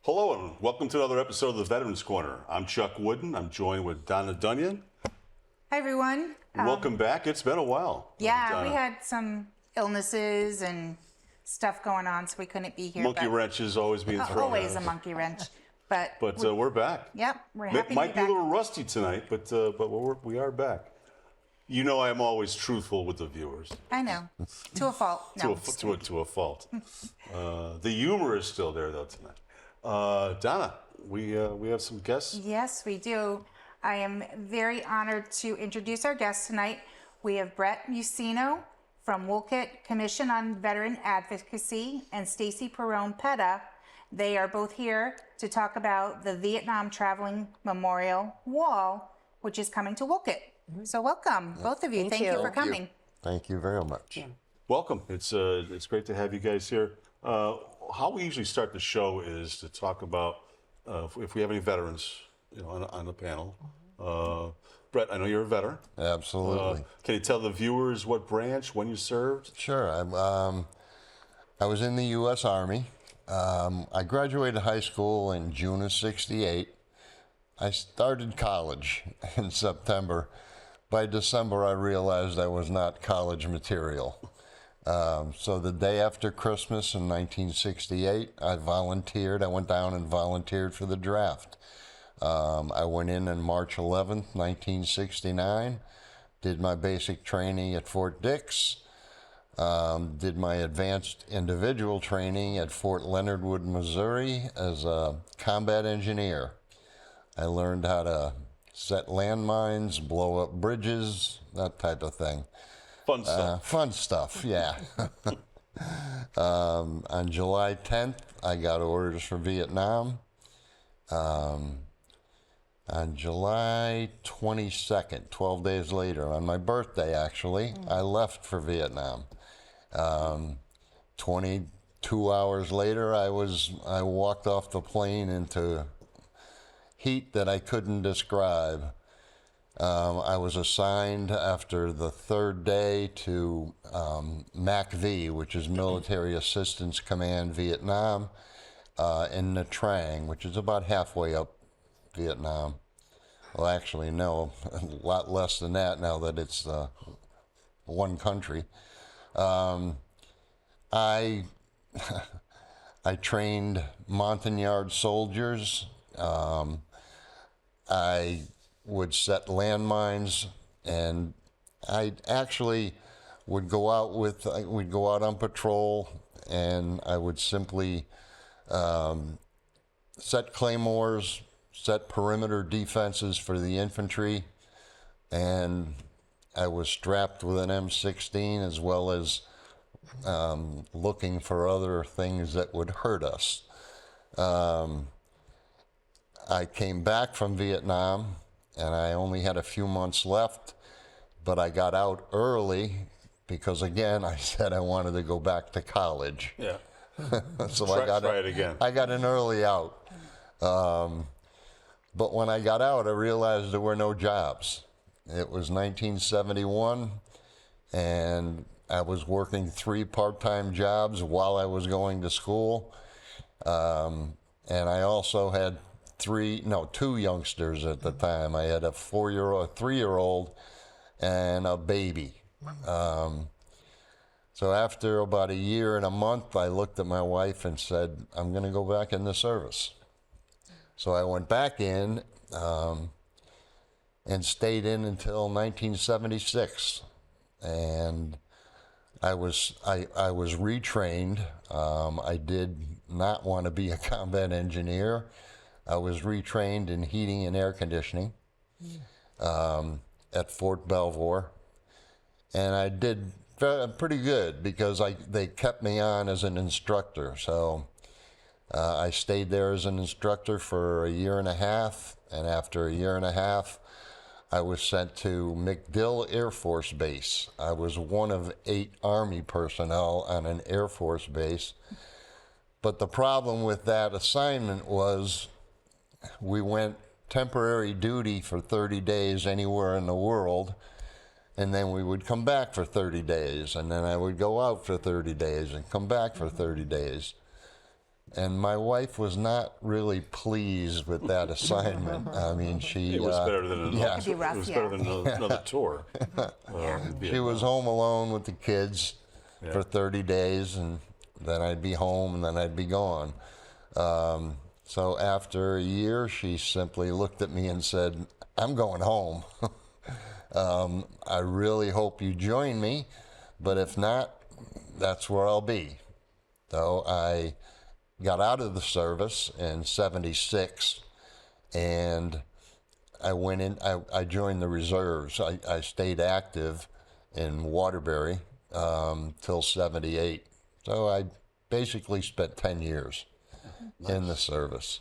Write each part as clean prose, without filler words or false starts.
Hello and welcome to another episode of the Veterans Corner. I'm Chuck Woodin. I'm joined with Donna Dunyan. Hi, everyone. Welcome back. It's been a while. Yeah, we had some illnesses and stuff going on, so we couldn't be here. Monkey wrenches always being thrown. Always a monkey wrench. But we're back. Yep, we're happy to be Might be a back. little rusty tonight, but we are back. You know I'm always truthful with the viewers. I know. To a fault. No, To a fault. The humor is still there, though, tonight. Donna, we have some guests. Yes, we do. I am very honored to introduce our guests tonight. We have Brett Musino from Wolcott Commission on Veteran Advocacy and Stacy Perrone-Petta. They are both here to talk about the Vietnam Traveling Memorial Wall, which is coming to Wolcott. So welcome, both of you. Thank you for coming. Thank you very much. Welcome. It's great to have you guys here. How we usually start the show is to talk about if we have any veterans, on the panel. Brett, I know you're a veteran. Absolutely. Can you tell the viewers what branch, when you served? Sure. I was in the U.S. Army. I graduated high school in June of '68. I started college in September. By December, I realized I was not college material. So the day after Christmas in 1968, I volunteered. I went down and volunteered for the draft. I went in on March 11th, 1969, did my basic training at Fort Dix, did my advanced individual training at Fort Leonard Wood, Missouri as a combat engineer. I learned how to set landmines, blow up bridges, that type of thing. Fun stuff. Fun stuff, yeah. On July 10th, I got orders for Vietnam. On July 22nd, 12 days later, on my birthday actually, I left for Vietnam. 22 hours later, I walked off the plane into heat that I couldn't describe. I was assigned after the third day to MACV, which is Military Assistance Command Vietnam, in Nha Trang, which is about halfway up Vietnam. Well, actually, no, a lot less than that now that it's one country. I trained Montagnard soldiers. I would set landmines, and I actually would go out we'd go out on patrol, and I would simply set claymores, set perimeter defenses for the infantry, and I was strapped with an M16 as well as looking for other things that would hurt us. I came back from Vietnam, and I only had a few months left, but I got out early because, again, I said I wanted to go back to college. Yeah. So try it again. I got an early out. But when I got out, I realized there were no jobs. It was 1971, and I was working 3 part-time jobs while I was going to school. And I also had 2 youngsters at the time. I had a 3-year-old, and a baby. So after about a year and a month, I looked at my wife and said, I'm going to go back in the service. So I went back in and stayed in until 1976. And I was retrained. I did not want to be a combat engineer. I was retrained in heating and air conditioning at Fort Belvoir, and I did pretty good because they kept me on as an instructor. So I stayed there as an instructor for a year and a half, and after a year and a half, I was sent to MacDill Air Force Base. I was one of 8 Army personnel on an Air Force base, but the problem with that assignment was we went temporary duty for 30 days anywhere in the world, and then we would come back for 30 days, and then I would go out for 30 days and come back for 30 days. And my wife was not really pleased with that assignment. I mean, she It was better than another. yeah. It'd be rough, It was yeah. better than another tour. She was home alone with the kids for 30 days, and then I'd be home, and then I'd be gone. So after a year, she simply looked at me and said, "I'm going home. I really hope you join me, but if not, that's where I'll be." So I got out of the service in '76, and I went in. I joined the reserves. I stayed active in Waterbury till '78. So I basically spent 10 years in the service.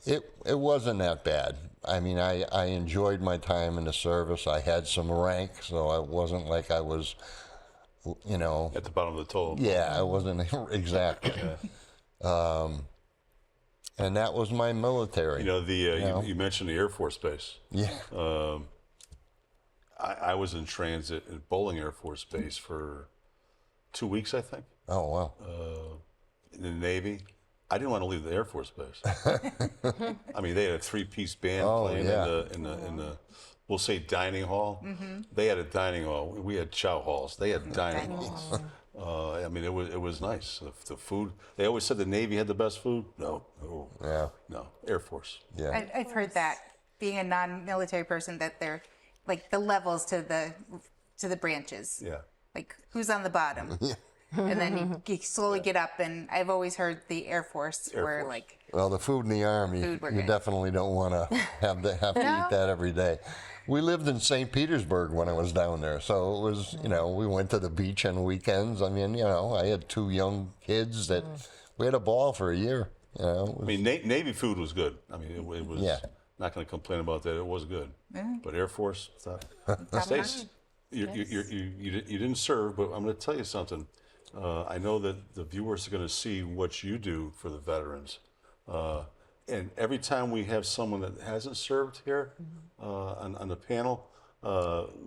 It wasn't that bad. I mean, I enjoyed my time in the service. I had some rank, so it wasn't like I was, you know. At the bottom of the toll. Yeah, I wasn't exactly. And that was my military. You know, you mentioned the Air Force Base. Yeah. I was in transit at Bowling Air Force Base for 2 weeks, I think, Oh, wow. in the Navy. I didn't want to leave the Air Force Base. I mean, they had a three-piece band playing in the we'll say dining hall. They had a dining hall. We had chow halls. They had dining halls. I mean, it was nice. The food. They always said the Navy had the best food. No, Air Force. Yeah. I've heard that, being a non-military person, that they're like the levels to the branches. Yeah. Like who's on the bottom. And then you slowly get up, and I've always heard the Air Force were Force. like, Well, the food in the Army, Food were you good. definitely don't want to have to eat that every day. We lived in St. Petersburg when I was down there, so it was, you know, we went to the beach on weekends. I mean, you know, I had 2 young kids that we had a ball for a year. You know, it was- I mean, Navy food was good. I mean, it was. Yeah. Not going to complain about that. It was good. But Air Force, Stace, you didn't serve, but I'm going to tell you something. I know that the viewers are going to see what you do for the veterans. And every time we have someone that hasn't served here on the panel,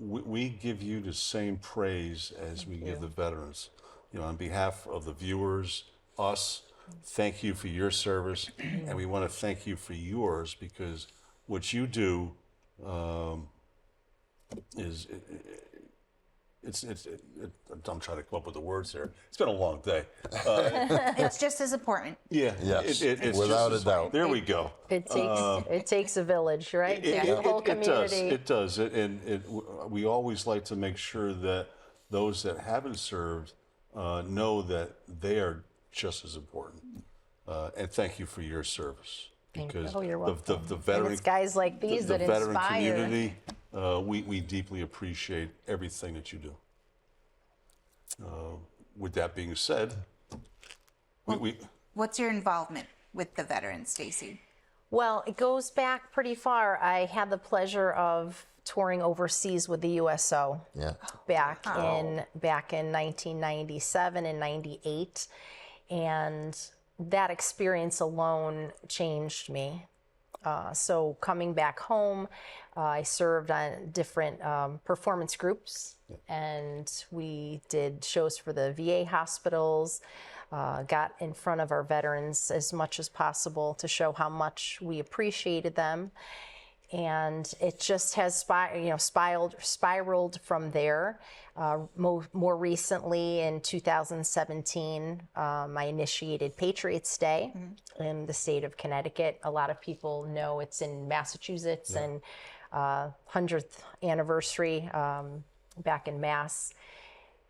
we give you the same praise as we give the veterans. You know, on behalf of the viewers, us, thank you for your service, and we want to thank you for yours, because what you do I'm trying to come up with the words here. It's been a long day. it's just as important. Yeah. Yes, It's without just a doubt. There we go. It takes a village, right? The whole community. It does. We always like to make sure that those that haven't served know that they are just as important. And thank you for your service. Because Oh, you're welcome. the And veteran, it's guys like these the that veteran inspire. community, we deeply appreciate everything that you do. With that being said, we What's your involvement with the veterans, Stacy? Well, it goes back pretty far. I had the pleasure of touring overseas with the USO yeah. back in 1997 and 98, and that experience alone changed me. So coming back home, I served on different performance groups, and we did shows for the VA hospitals, got in front of our veterans as much as possible to show how much we appreciated them. And it just has spiraled from there. More recently, in 2017, I initiated Patriots Day in the state of Connecticut. A lot of people know it's in Massachusetts, and 100th anniversary back in Mass.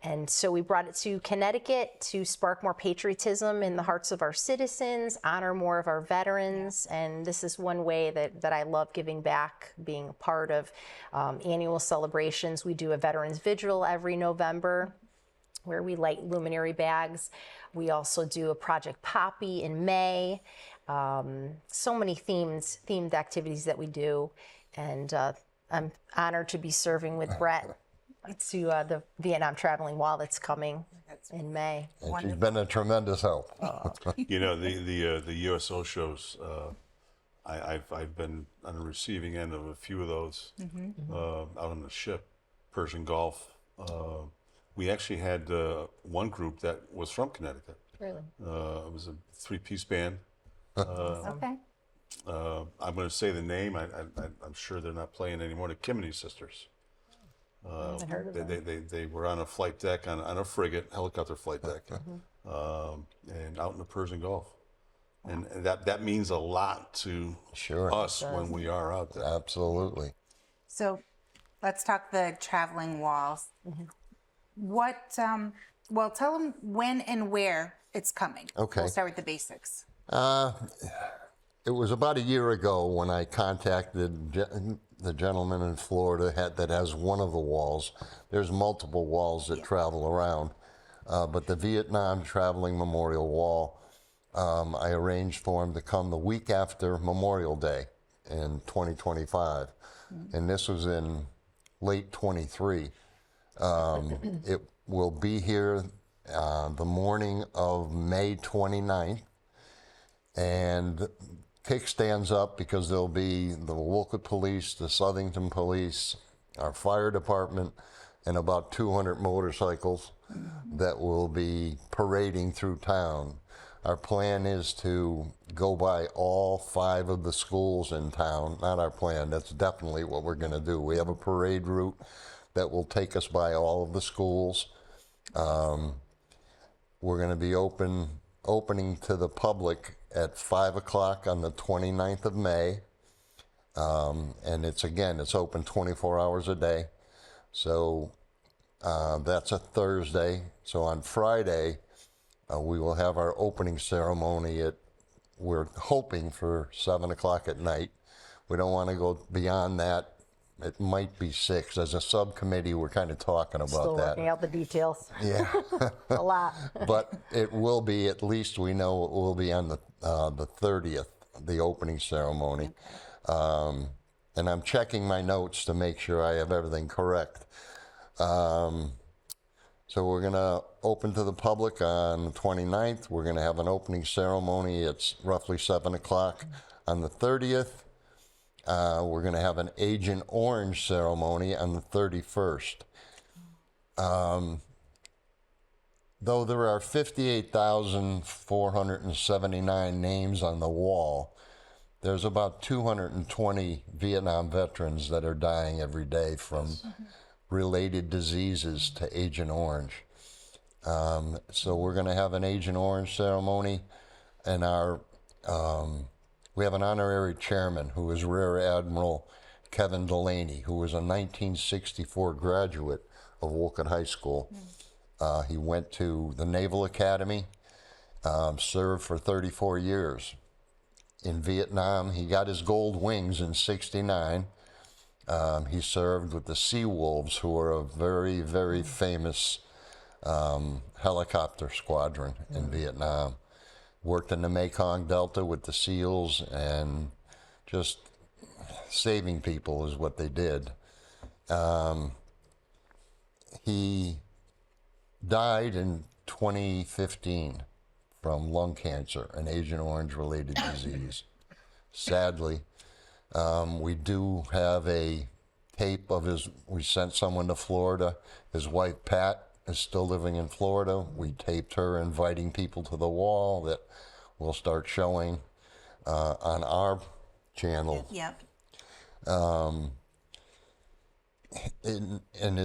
And so we brought it to Connecticut to spark more patriotism in the hearts of our citizens, honor more of our veterans. And this is one way that I love giving back, being a part of annual celebrations. We do a Veterans Vigil every November where we light luminary bags. We also do a Project Poppy in May. So many themed activities that we do. And I'm honored to be serving with Brett to the Vietnam Traveling Wall that's coming in May. And she's been a tremendous help. You know, the USO shows, I've been on the receiving end of a few of those out on the ship, Persian Gulf. We actually had one group that was from Connecticut. Really? It was a three-piece band. Okay. I'm going to say the name. I'm sure they're not playing anymore. The Kimini Sisters. I heard of them. They were on a flight deck on a frigate, helicopter flight deck, and out in the Persian Gulf. And that means a lot to Sure. us when we are out there. Absolutely. So let's talk the traveling walls. What, well, tell them when and where it's coming. Okay. We'll start with the basics. It was about a year ago when I contacted the gentleman in Florida that has one of the walls. There's multiple walls that travel around, but the Vietnam Traveling Memorial Wall, I arranged for him to come the week after Memorial Day in 2025, and this was in late 23. It will be here the morning of May 29th, and kickstands up because there'll be the Wolcott Police, the Southington Police, our fire department, and about 200 motorcycles that will be parading through town. Our plan is to go by all 5 of the schools in town. Not our plan, that's definitely what we're going to do. We have a parade route that will take us by all of the schools. We're going to be opening to the public at 5 o'clock on the 29th of May. And it's open 24 hours a day. So that's a Thursday. So on Friday, we will have our opening ceremony we're hoping for 7 o'clock at night. We don't want to go beyond that. It might be 6. As a subcommittee, we're kind of talking about Still that. working out the details. Yeah. A lot. But it will be, at least we know it will be on the 30th, the opening ceremony. And I'm checking my notes to make sure I have everything correct. So we're going to open to the public on the 29th. We're going to have an opening ceremony. It's roughly 7 o'clock. On the 30th, we're going to have an Agent Orange ceremony on the 31st. Though there are 58,479 names on the wall, there's about 220 Vietnam veterans that are dying every day from related diseases to Agent Orange. So we're going to have an Agent Orange ceremony, and we have an honorary chairman who is Rear Admiral Kevin Delaney, who was a 1964 graduate of Wolcott High School. He went to the Naval Academy, served for 34 years. In Vietnam, he got his gold wings in '69. He served with the Sea Wolves, who are a very, very famous helicopter squadron in Vietnam. Worked in the Mekong Delta with the SEALs, and just saving people is what they did. He died in 2015 from lung cancer, an Agent Orange related disease. Sadly, we do have a tape of we sent someone to Florida. His wife, Pat, is still living in Florida. We taped her inviting people to the wall that we'll start showing on our channel. Yep. And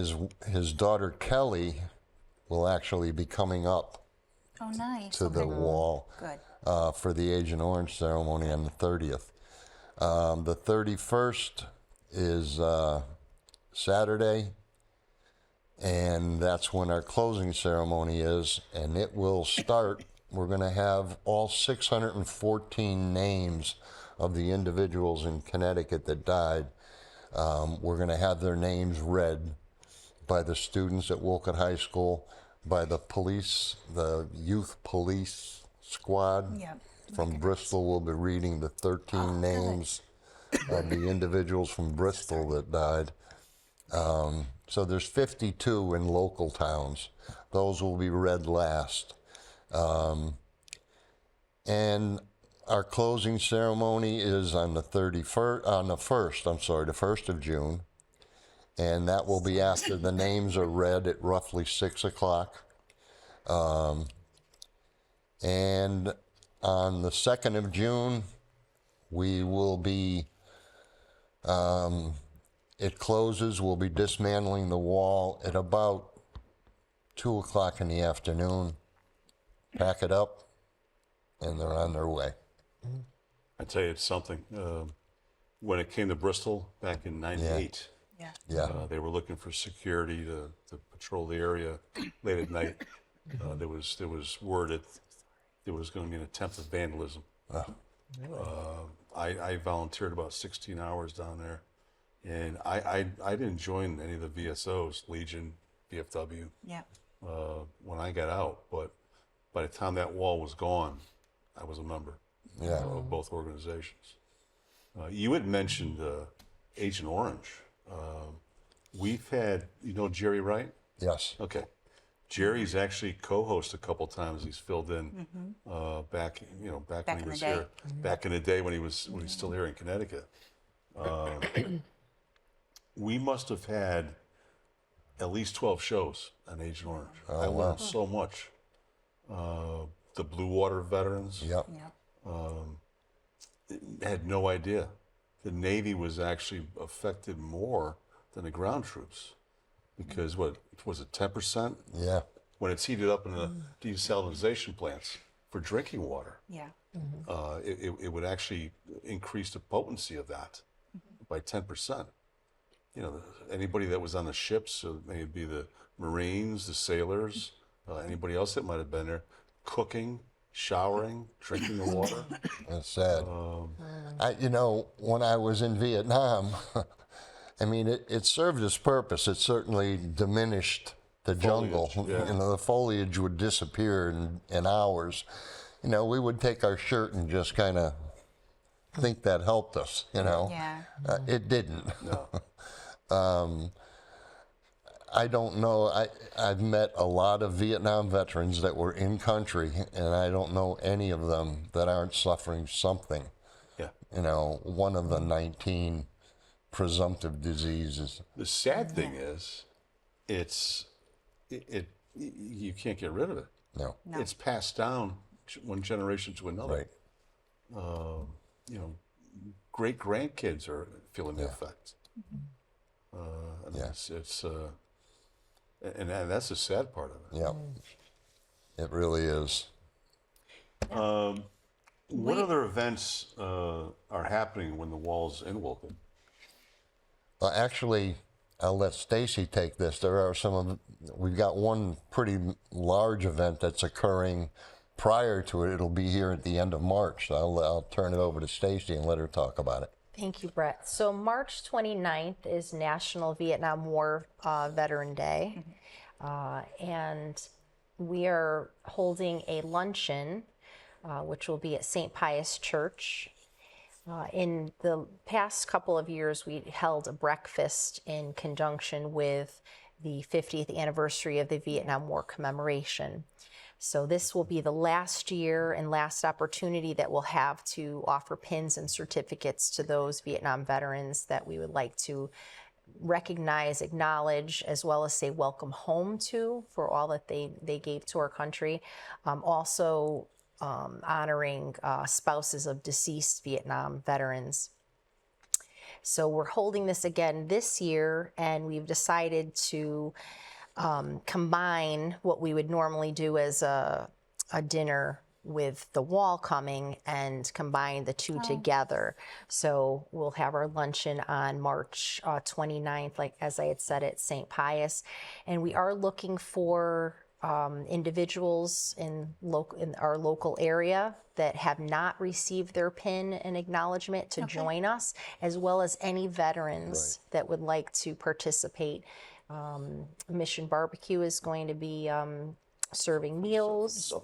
his daughter, Kelly, will actually be coming up Oh, nice. to the wall Good. for the Agent Orange ceremony on the 30th. The 31st is Saturday, and that's when our closing ceremony is, and it will start. We're going to have all 614 names of the individuals in Connecticut that died. We're going to have their names read by the students at Wolcott High School, by the police, the youth police squad Yep. from Bristol will be reading the 13 names of the individuals from Bristol that died. So there's 52 in local towns. Those will be read last. And our closing ceremony is on the 1st of June. And that will be after the names are read at roughly 6 o'clock. And on the 2nd of June, we will be, it closes, we'll be dismantling the wall at about 2 o'clock in the afternoon. Pack it up, and they're on their way. I tell you, it's something. When it came to Bristol back in '98, Yeah. they were looking for security to patrol the area late at night. There was word that there was going to be an attempt at vandalism. I volunteered about 16 hours down there, and I didn't join any of the VSOs, Legion, VFW, Yeah. when I got out. But by the time that wall was gone, I was a member of both organizations. You had mentioned Agent Orange. We've had, Jerry Wright? Yes. Okay. Jerry's actually co-hosted a couple times. He's filled in back when he was here, back in the day when he was still here in Connecticut. We must have had at least 12 shows on Agent Orange. I learned so much. The Blue Water veterans Yep. had no idea. The Navy was actually affected more than the ground troops because what was it, 10%? Yeah. When it's heated up in the desalinization plants for drinking water, Yeah. it would actually increase the potency of that by 10%. Anybody that was on the ships, so maybe the Marines, the sailors, anybody else that might have been there, cooking, showering, drinking the water. That's sad. When I was in Vietnam, I mean, it served its purpose. It certainly diminished the jungle. Yeah. The foliage would disappear in hours. We would take our shirt and just kind of think that helped us, Yeah. It didn't. No. I don't know. I've met a lot of Vietnam veterans that were in country, and I don't know any of them that aren't suffering something. Yeah. One of the 19 presumptive diseases. The sad thing is, you can't get rid of it. No. It's passed down one generation to another. Right. Great grandkids are feeling the effect. And that's the sad part of it. Yeah. It really is. What other events are happening when the wall's in Wilkin? Well, actually, I'll let Stacy take this. We've got one pretty large event that's occurring prior to it. It'll be here at the end of March. So I'll turn it over to Stacy and let her talk about it. Thank you, Brett. So March 29th is National Vietnam War Veteran Day. And we are holding a luncheon, which will be at St. Pius Church. In the past couple of years, we held a breakfast in conjunction with the 50th anniversary of the Vietnam War commemoration. So this will be the last year and last opportunity that we'll have to offer pins and certificates to those Vietnam veterans that we would like to recognize, acknowledge, as well as say welcome home to for all that they gave to our country. Also honoring spouses of deceased Vietnam veterans. So we're holding this again this year, and we've decided to combine what we would normally do as a dinner with the wall coming and combine the two together. So we'll have our luncheon on March 29th, like as I had said, at St. Pius. And we are looking for individuals in our local area that have not received their pin and acknowledgement to join us, as well as any veterans that would like to participate. Mission Barbecue is going to be serving meals,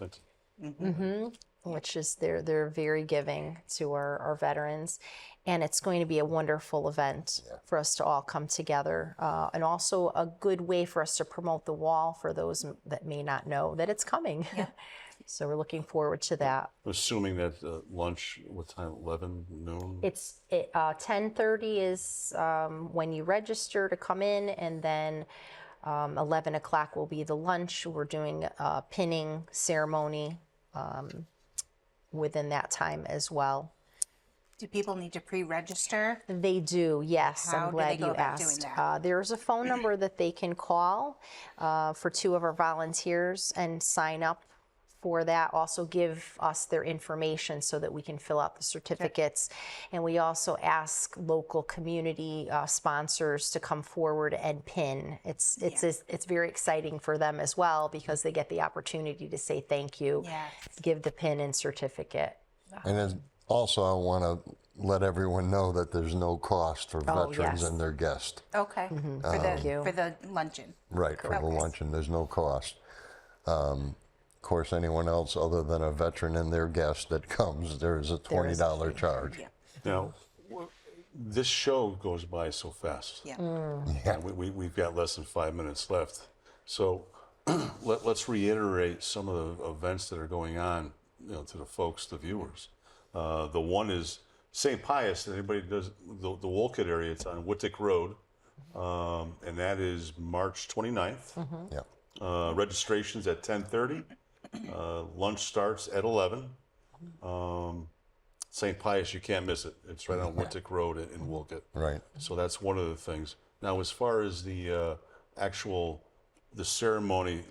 which is they're very giving to our veterans, and it's going to be a wonderful event for us to all come together, and also a good way for us to promote the wall for those that may not know that it's coming. So we're looking forward to that. Assuming that lunch, what time? 11 noon. It's 10:30 is when you register to come in, and then 11 o'clock will be the lunch. We're doing a pinning ceremony within that time as well. Do people need to pre-register? They do, yes. How I'm do they glad go you about doing asked. that? There's a phone number that they can call for 2 of our volunteers and sign up for that. Also give us their information so that we can fill out the certificates. And we also ask local community sponsors to come forward and pin. It's very exciting for them as well because they get the opportunity to say thank you, Yes. give the pin and certificate. And then also, I want to let everyone know that there's no cost for veterans yes. and their guests. Okay. you. For the luncheon. Right, for the Okay. luncheon, there's no cost. Of course, anyone else other than a veteran and their guest that comes, there is a $20 charge. Yeah. Now, this show goes by so fast. Yeah. And we've got less than 5 minutes left. So let's reiterate some of the events that are going on, to the folks, the viewers. The one is St. Pius. Anybody does the Wolcott area? It's on Wittick Road, and that is March 29th. Yeah. Registration's at 10:30. Lunch starts at 11. St. Pius, you can't miss it. It's right on Wittick Road in Wolcott. Right. So that's one of the things. Now, as far as the the ceremony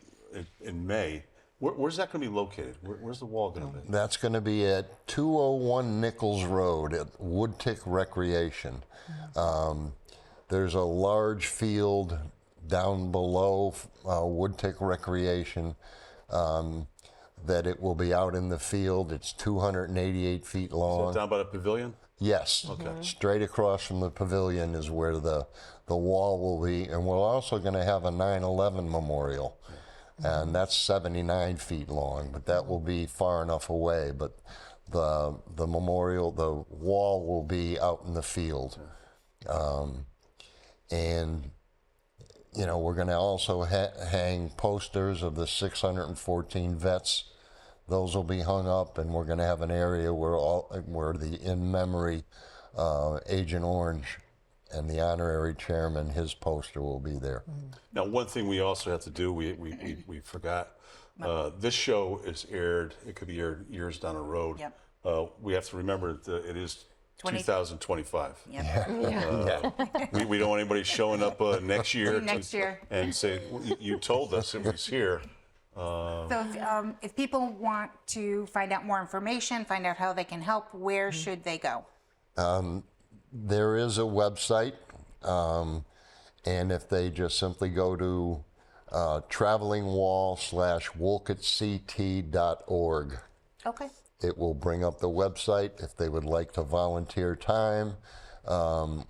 in May, where's that going to be located? Where's the wall going to be? That's going to be at 201 Nichols Road at Woodtick Recreation. There's a large field down below Woodtick Recreation that it will be out in the field. It's 288 feet long. Down by the pavilion? Yes. Okay. Straight across from the pavilion is where the wall will be. And we're also going to have a 9/11 memorial. And that's 79 feet long, but that will be far enough away. But the memorial, the wall will be out in the field. And, we're going to also hang posters of the 614 vets. Those will be hung up, and we're going to have an area where the in memory Agent Orange and the honorary chairman, his poster will be there. Now, one thing we also have to do, we forgot, this show is aired, it could be aired years down the road. Yep. We have to remember that it is 20 2025. Yep. We don't want anybody showing up next year. Next year. And say, you told us it was here. So if people want to find out more information, find out how they can help, where should they go? There is a website, and if they just simply go to travelingwall/wolcottct.org, Okay. it will bring up the website. If they would like to volunteer time,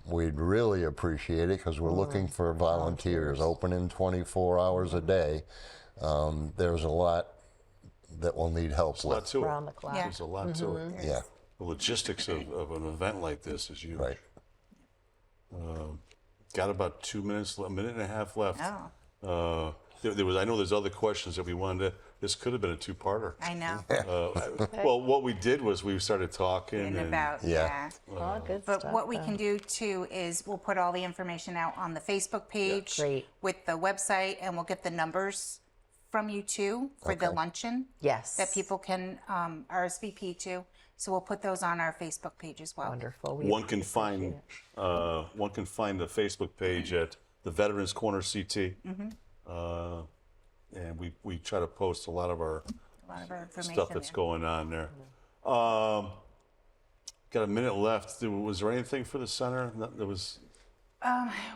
we'd really appreciate it because we're looking for volunteers, opening 24 hours a day. There's a lot that we'll need help There's a lot with. to it. Around the clock. Yeah. There's a lot to it. Yeah, The logistics of an event like this is huge. right. Got about 2 minutes, a minute and a half left. Oh, There was, I know there's other questions that we wanted to, this could have been a two-parter. I know. Well, what we did was we started talking And and about, Yeah. Oh, good But stuff, what we though. can do too is we'll put all the information out on the Facebook page Great. with the website, and we'll get the numbers from you too for the luncheon Yes. that people can RSVP to. So we'll put those on our Facebook page as well. Wonderful. one can find the Facebook page at the Veterans Corner CT. And we try to post a lot of our A lot of our information stuff that's there. going on there. Got a minute left. Was there anything for the center? There was.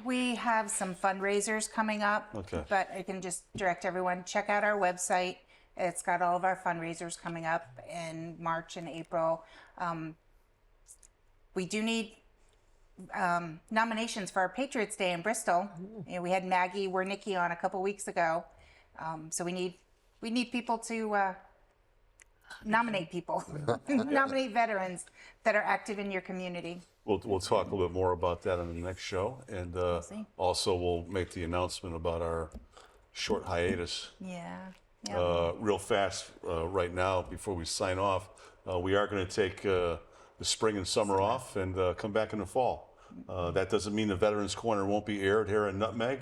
We have some fundraisers coming up, Okay. but I can just direct everyone, check out our website. It's got all of our fundraisers coming up in March and April. We do need nominations for our Patriots Day in Bristol. We had Maggie Wernicki on a couple weeks ago. So we need people to nominate people, nominate veterans that are active in your community. We'll talk a little bit more about that on the next show, and see. also we'll make the announcement about our short hiatus. Yeah. Real fast right now before we sign off, we are going to take the spring and summer off and come back in the fall. That doesn't mean the Veterans Corner won't be aired here in Nutmeg.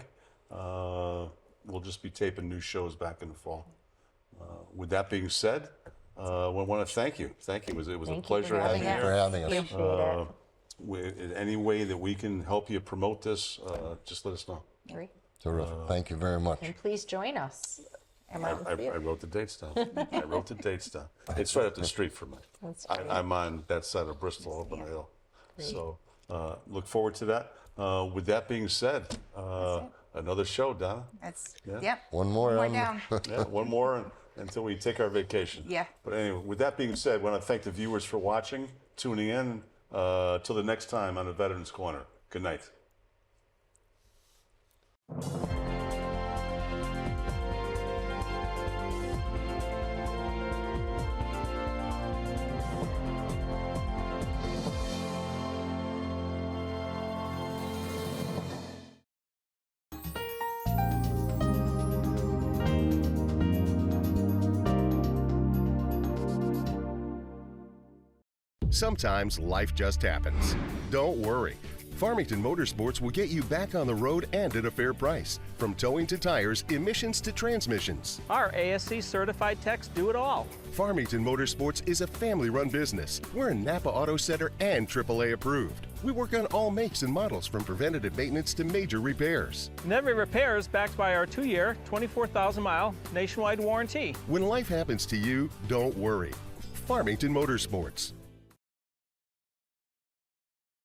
We'll just be taping new shows back in the fall. With that being said, We want to thank you. Thank you. It was a Thank you pleasure for having you Thank you for here. having us. Appreciate it. In any way that we can help you promote this, just let us know. Great. Terrific. Thank you very much. And please join us. Come out and I see it. wrote the dates down. I wrote the dates down. It's right up the street from me. That's great. I'm on that side of Bristol, up on the hill. So look forward to that. With that being said, another show, Donna. That's, Yeah. yep. One more. One down. Yeah, one more until we take our vacation. Yeah. But anyway, with that being said, I want to thank the viewers for watching, tuning in. Till the next time on the Veterans Corner. Good night. Sometimes life just happens. Don't worry. Farmington Motorsports will get you back on the road and at a fair price. From towing to tires, emissions to transmissions. Our ASC certified techs do it all. Farmington Motorsports is a family-run business. We're a Napa Auto Center and AAA approved. We work on all makes and models from preventative maintenance to major repairs. And every repair is backed by our 2-year, 24,000-mile nationwide warranty. When life happens to you, don't worry. Farmington Motorsports.